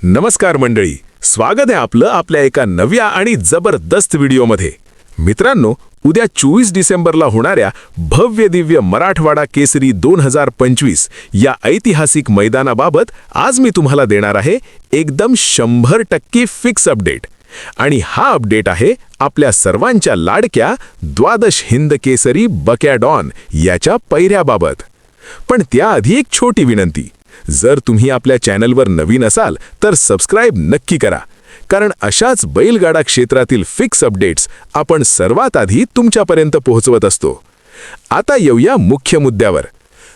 नमस्कार मंडळी, स्वागत आहे आपलं आपल्या एका नव्या आणि जबरदस्त व्हिडिओमध्ये। मित्रांनो, उद्या 24 डिसेंबरला होणाऱ्या भव्य दिव्य मराठवाडा केसरी 2025 या ऐतिहासिक मैदानाबाबत आज मी तुम्हाला देणार आहे एकदम 100% फिक्स अपडेट। आणि हा अपडेट आहे आपल्या सर्वांच्या लाडक्या द्वादश हिंद केसरी बक्या डॉन याच्या पैऱ्याबाबत। पण त्याआधी एक छोटी विनंती, जर तुम्ही आपल्या चॅनलवर नवीन असाल तर सबस्क्राइब नक्की करा, कारण अशाच बैलगाडा क्षेत्रातील फिक्स अपडेट्स आपण सर्वात आधी तुमच्यापर्यंत पोहोचवत असतो। आता येऊया मुख्य मुद्द्यावर।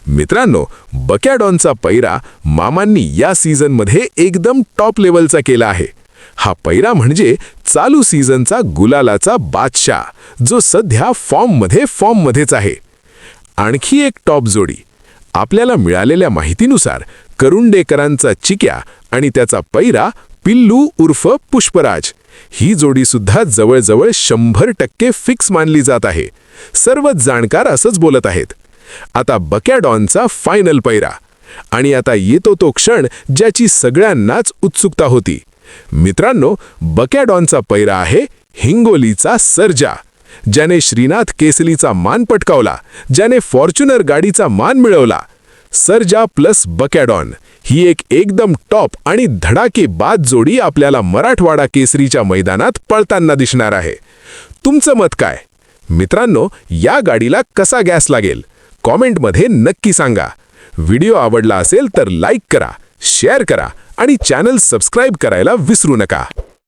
मित्रांनो, बक्या डॉनचा पैरा मामांनी या सीझनमध्ये एकदम टॉप लेवलचा केला आहे। हा पैरा म्हणजे चालू सीझनचा गुलालाचा बादशाह, जो सध्या फॉर्ममध्येच आहे। आणखी एक टॉप जोडी, आपल्याला मिळालेल्या माहितीनुसार करुंडेकरांचा चिक्या आणि त्याचा पैरा पिल्लू उर्फ पुष्पराज, ही जोडी सुद्धा जवळजवळ 100% फिक्स मानली जात आहे। सर्वच जाणकार असंच बोलत आहेत। आता बक्या डॉनचा फायनल पैरा, आणि आता येतो तो क्षण ज्याची सगळ्यांनाच उत्सुकता होती। मित्रांनो, बक्या डॉनचा पैरा आहे हिंगोलीचा सर्जा, ज्याने श्रीनाथ केसरीचा मान पटकावला, ज्याने फॉर्च्युनर गाडीचा मान मिळवला। सर्जा प्लस बक्या डॉन ही एक एकदम टॉप आणि धडाकेबाज जोडी आपल्याला मराठवाडा केसरीच्या मैदानात पळताना दिसणार आहे। तुमचं मत काय? मित्रांनो, या गाडीला कसा गॅस लागेल कॉमेंटमध्ये नक्की सांगा। व्हिडिओ आवडला असेल तर लाईक करा, शेअर करा आणि चॅनल सबस्क्राइब करायला विसरू नका।